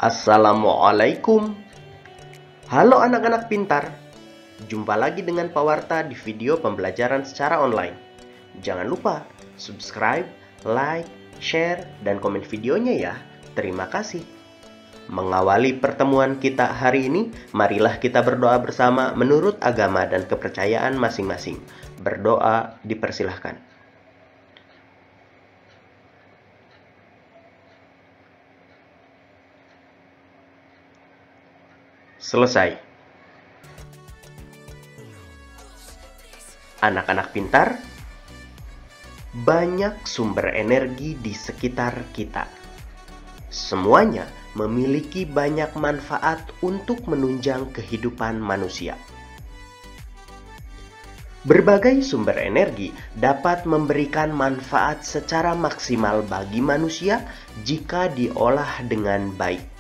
Assalamualaikum. Halo anak-anak pintar. Jumpa lagi dengan Pak Warta di video pembelajaran secara online. Jangan lupa subscribe, like, share, dan komen videonya ya. Terima kasih. Mengawali pertemuan kita hari ini, marilah kita berdoa bersama menurut agama dan kepercayaan masing-masing. Berdoa dipersilahkan. Selesai. Anak-anak pintar, banyak sumber energi di sekitar kita. Semuanya memiliki banyak manfaat untuk menunjang kehidupan manusia. Berbagai sumber energi dapat memberikan manfaat secara maksimal bagi manusia jika diolah dengan baik.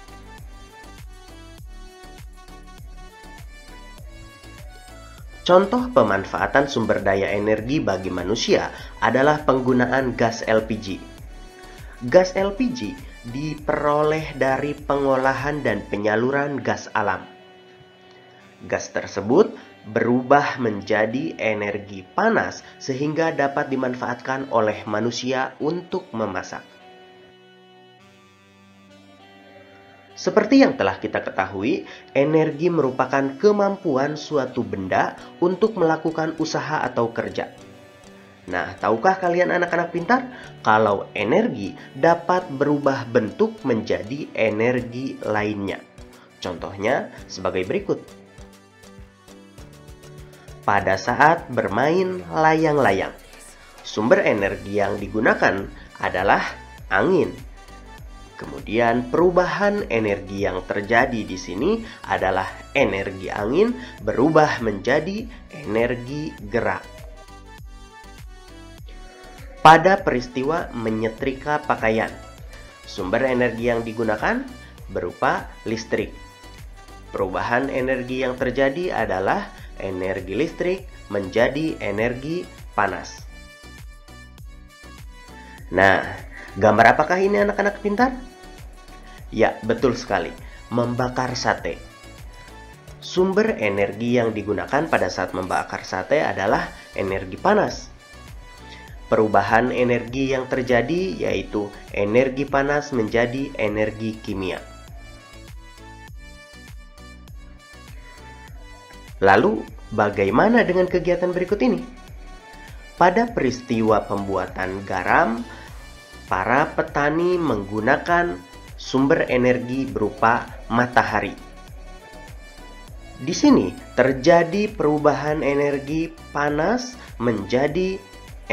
Contoh pemanfaatan sumber daya energi bagi manusia adalah penggunaan gas LPG. Gas LPG diperoleh dari pengolahan dan penyaluran gas alam. Gas tersebut berubah menjadi energi panas sehingga dapat dimanfaatkan oleh manusia untuk memasak. Seperti yang telah kita ketahui, energi merupakan kemampuan suatu benda untuk melakukan usaha atau kerja. Nah, tahukah kalian anak-anak pintar, kalau energi dapat berubah bentuk menjadi energi lainnya? Contohnya sebagai berikut. Pada saat bermain layang-layang, sumber energi yang digunakan adalah angin. Kemudian perubahan energi yang terjadi di sini adalah energi angin berubah menjadi energi gerak. Pada peristiwa menyetrika pakaian, sumber energi yang digunakan berupa listrik. Perubahan energi yang terjadi adalah energi listrik menjadi energi panas. Nah, gambar apakah ini anak-anak pintar? Ya, betul sekali. Membakar sate. Sumber energi yang digunakan pada saat membakar sate adalah energi panas. Perubahan energi yang terjadi yaitu energi panas menjadi energi kimia. Lalu, bagaimana dengan kegiatan berikut ini? Pada peristiwa pembuatan garam, para petani menggunakan sumber energi berupa matahari. Di sini terjadi perubahan energi panas menjadi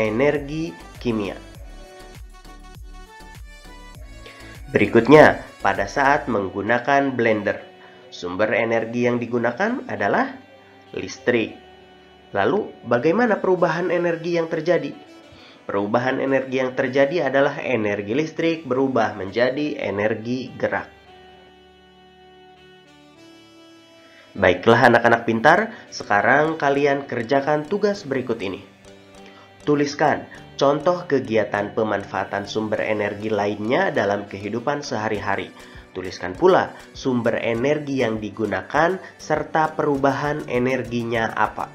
energi kimia. Berikutnya, pada saat menggunakan blender, sumber energi yang digunakan adalah listrik. Lalu, bagaimana perubahan energi yang terjadi? Perubahan energi yang terjadi adalah energi listrik berubah menjadi energi gerak. Baiklah anak-anak pintar, sekarang kalian kerjakan tugas berikut ini. Tuliskan contoh kegiatan pemanfaatan sumber energi lainnya dalam kehidupan sehari-hari. Tuliskan pula sumber energi yang digunakan serta perubahan energinya apa.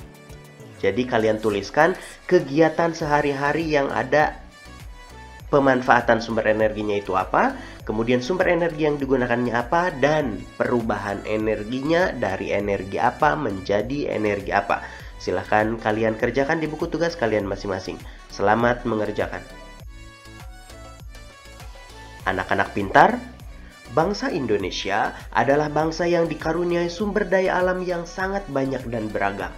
Jadi kalian tuliskan kegiatan sehari-hari yang ada pemanfaatan sumber energinya itu apa, kemudian sumber energi yang digunakannya apa, dan perubahan energinya dari energi apa menjadi energi apa. Silahkan kalian kerjakan di buku tugas kalian masing-masing. Selamat mengerjakan. Anak-anak pintar, bangsa Indonesia adalah bangsa yang dikaruniai sumber daya alam yang sangat banyak dan beragam.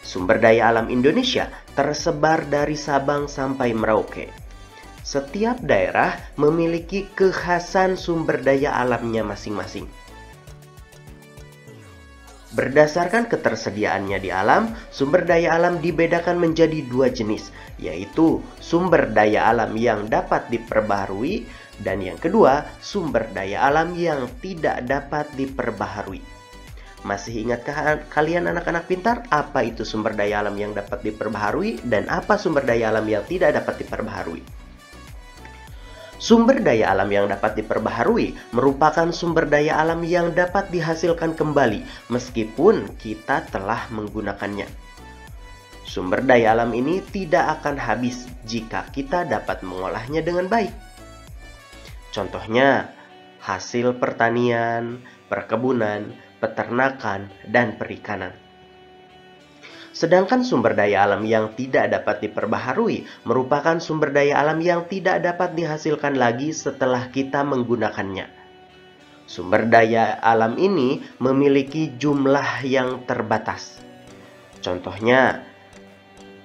Sumber daya alam Indonesia tersebar dari Sabang sampai Merauke. Setiap daerah memiliki kekhasan sumber daya alamnya masing-masing. Berdasarkan ketersediaannya di alam, sumber daya alam dibedakan menjadi dua jenis, yaitu sumber daya alam yang dapat diperbaharui dan yang kedua, sumber daya alam yang tidak dapat diperbaharui. Masih ingatkah kalian anak-anak pintar apa itu sumber daya alam yang dapat diperbaharui dan apa sumber daya alam yang tidak dapat diperbaharui? Sumber daya alam yang dapat diperbaharui merupakan sumber daya alam yang dapat dihasilkan kembali meskipun kita telah menggunakannya. Sumber daya alam ini tidak akan habis jika kita dapat mengolahnya dengan baik. Contohnya, hasil pertanian, perkebunan, peternakan, dan perikanan. Sedangkan sumber daya alam yang tidak dapat diperbaharui merupakan sumber daya alam yang tidak dapat dihasilkan lagi setelah kita menggunakannya. Sumber daya alam ini memiliki jumlah yang terbatas. Contohnya,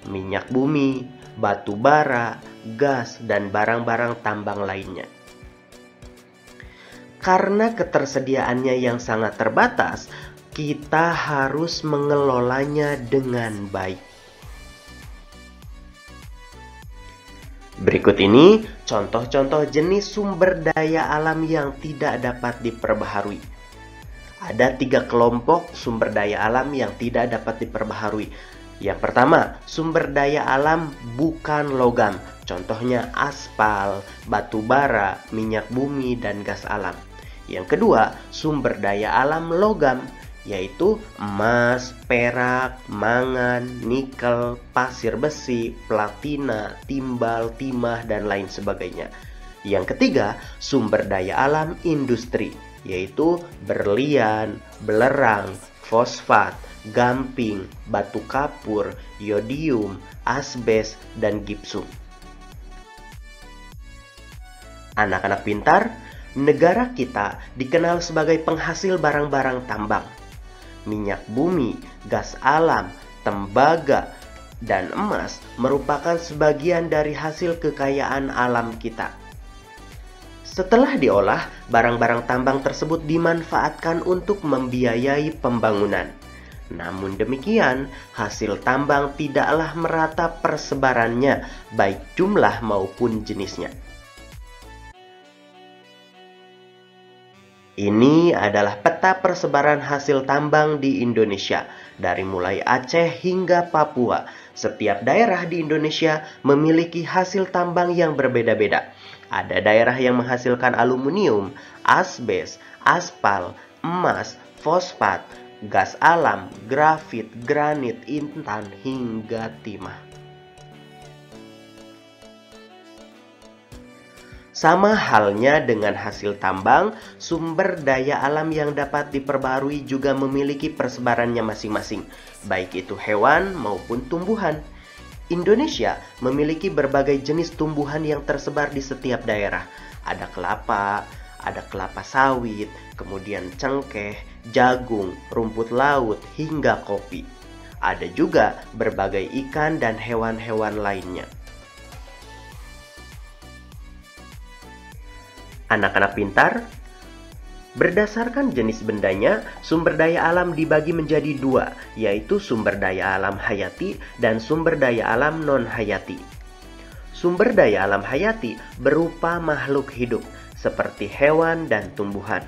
minyak bumi, batu bara, gas, dan barang-barang tambang lainnya. Karena ketersediaannya yang sangat terbatas, kita harus mengelolanya dengan baik. Berikut ini contoh-contoh jenis sumber daya alam yang tidak dapat diperbaharui. Ada 3 kelompok sumber daya alam yang tidak dapat diperbaharui. Yang pertama, sumber daya alam bukan logam. Contohnya aspal, batu bara, minyak bumi, dan gas alam. Yang kedua, sumber daya alam logam, yaitu emas, perak, mangan, nikel, pasir besi, platina, timbal, timah, dan lain sebagainya. Yang ketiga, sumber daya alam industri, yaitu berlian, belerang, fosfat, gamping, batu kapur, yodium, asbes, dan gipsum. Anak-anak pintar, negara kita dikenal sebagai penghasil barang-barang tambang. Minyak bumi, gas alam, tembaga, dan emas merupakan sebagian dari hasil kekayaan alam kita. Setelah diolah, barang-barang tambang tersebut dimanfaatkan untuk membiayai pembangunan. Namun demikian, hasil tambang tidaklah merata persebarannya, baik jumlah maupun jenisnya. Ini adalah peta persebaran hasil tambang di Indonesia, dari mulai Aceh hingga Papua. Setiap daerah di Indonesia memiliki hasil tambang yang berbeda-beda. Ada daerah yang menghasilkan aluminium, asbes, aspal, emas, fosfat, gas alam, grafit, granit, intan, hingga timah. Sama halnya dengan hasil tambang, sumber daya alam yang dapat diperbarui juga memiliki persebarannya masing-masing, baik itu hewan maupun tumbuhan. Indonesia memiliki berbagai jenis tumbuhan yang tersebar di setiap daerah. Ada kelapa sawit, kemudian cengkeh, jagung, rumput laut, hingga kopi. Ada juga berbagai ikan dan hewan-hewan lainnya. Anak-anak pintar, berdasarkan jenis bendanya, sumber daya alam dibagi menjadi 2, yaitu sumber daya alam hayati dan sumber daya alam non-hayati. Sumber daya alam hayati berupa makhluk hidup, seperti hewan dan tumbuhan.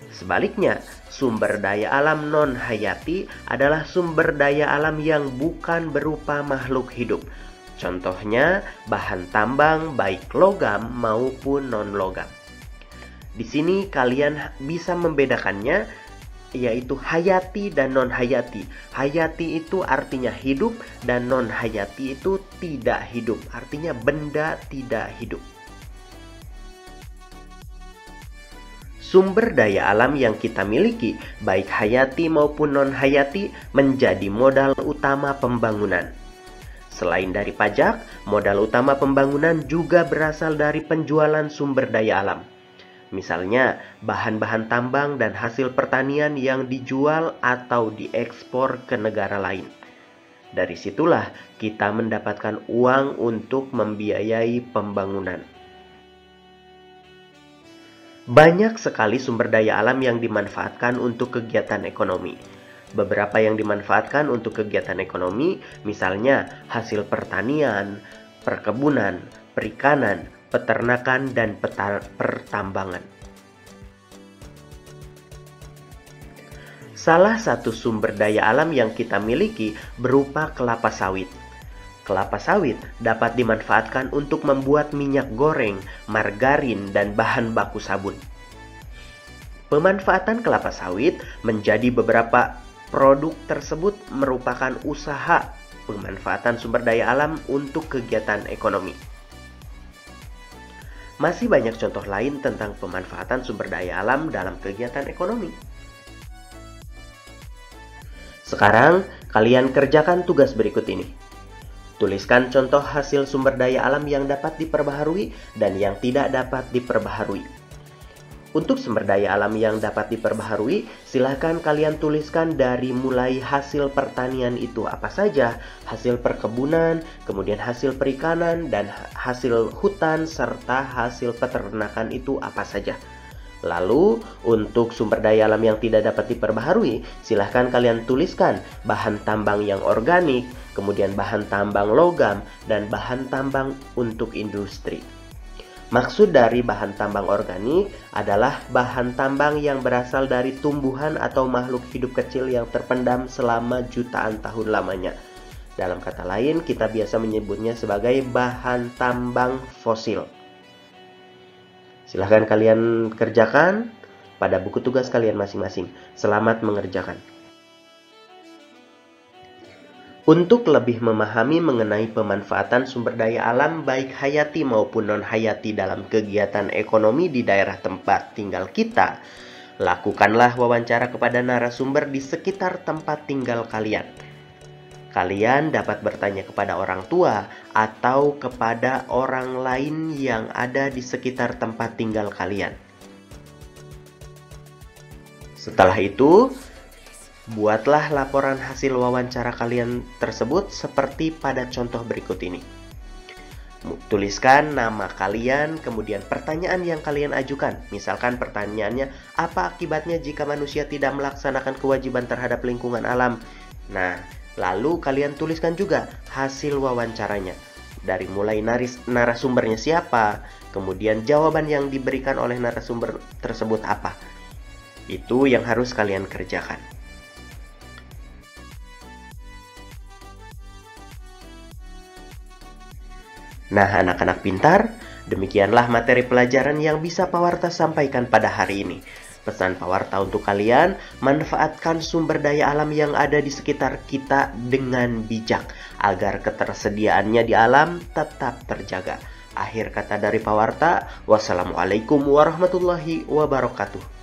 Sebaliknya, sumber daya alam non-hayati adalah sumber daya alam yang bukan berupa makhluk hidup. Contohnya, bahan tambang baik logam maupun non-logam. Di sini kalian bisa membedakannya, yaitu hayati dan non-hayati. Hayati itu artinya hidup dan non-hayati itu tidak hidup, artinya benda tidak hidup. Sumber daya alam yang kita miliki, baik hayati maupun non-hayati, menjadi modal utama pembangunan. Selain dari pajak, modal utama pembangunan juga berasal dari penjualan sumber daya alam. Misalnya, bahan-bahan tambang dan hasil pertanian yang dijual atau diekspor ke negara lain. Dari situlah kita mendapatkan uang untuk membiayai pembangunan. Banyak sekali sumber daya alam yang dimanfaatkan untuk kegiatan ekonomi. Beberapa yang dimanfaatkan untuk kegiatan ekonomi, misalnya hasil pertanian, perkebunan, perikanan, peternakan, dan pertambangan. Salah satu sumber daya alam yang kita miliki berupa kelapa sawit. Kelapa sawit dapat dimanfaatkan untuk membuat minyak goreng, margarin, dan bahan baku sabun. Pemanfaatan kelapa sawit menjadi beberapa produk tersebut merupakan usaha pemanfaatan sumber daya alam untuk kegiatan ekonomi. Masih banyak contoh lain tentang pemanfaatan sumber daya alam dalam kegiatan ekonomi. Sekarang, kalian kerjakan tugas berikut ini. Tuliskan contoh hasil sumber daya alam yang dapat diperbaharui dan yang tidak dapat diperbaharui. Untuk sumber daya alam yang dapat diperbaharui, silakan kalian tuliskan dari mulai hasil pertanian itu apa saja, hasil perkebunan, kemudian hasil perikanan, dan hasil hutan, serta hasil peternakan itu apa saja. Lalu, untuk sumber daya alam yang tidak dapat diperbaharui, silahkan kalian tuliskan bahan tambang yang organik, kemudian bahan tambang logam, dan bahan tambang untuk industri. Maksud dari bahan tambang organik adalah bahan tambang yang berasal dari tumbuhan atau makhluk hidup kecil yang terpendam selama jutaan tahun lamanya. Dalam kata lain, kita biasa menyebutnya sebagai bahan tambang fosil. Silahkan kalian kerjakan pada buku tugas kalian masing-masing. Selamat mengerjakan. Untuk lebih memahami mengenai pemanfaatan sumber daya alam baik hayati maupun non-hayati dalam kegiatan ekonomi di daerah tempat tinggal kita, lakukanlah wawancara kepada narasumber di sekitar tempat tinggal kalian. Kalian dapat bertanya kepada orang tua atau kepada orang lain yang ada di sekitar tempat tinggal kalian. Setelah itu, buatlah laporan hasil wawancara kalian tersebut seperti pada contoh berikut ini. Tuliskan nama kalian, kemudian pertanyaan yang kalian ajukan. Misalkan pertanyaannya, apa akibatnya jika manusia tidak melaksanakan kewajiban terhadap lingkungan alam? Nah, lalu kalian tuliskan juga hasil wawancaranya. Dari mulai narasumbernya siapa, kemudian jawaban yang diberikan oleh narasumber tersebut apa. Itu yang harus kalian kerjakan. Nah, anak-anak pintar, demikianlah materi pelajaran yang bisa Pawarta sampaikan pada hari ini. Pesan Pawarta untuk kalian, manfaatkan sumber daya alam yang ada di sekitar kita dengan bijak, agar ketersediaannya di alam tetap terjaga. Akhir kata dari Pawarta, wassalamualaikum warahmatullahi wabarakatuh.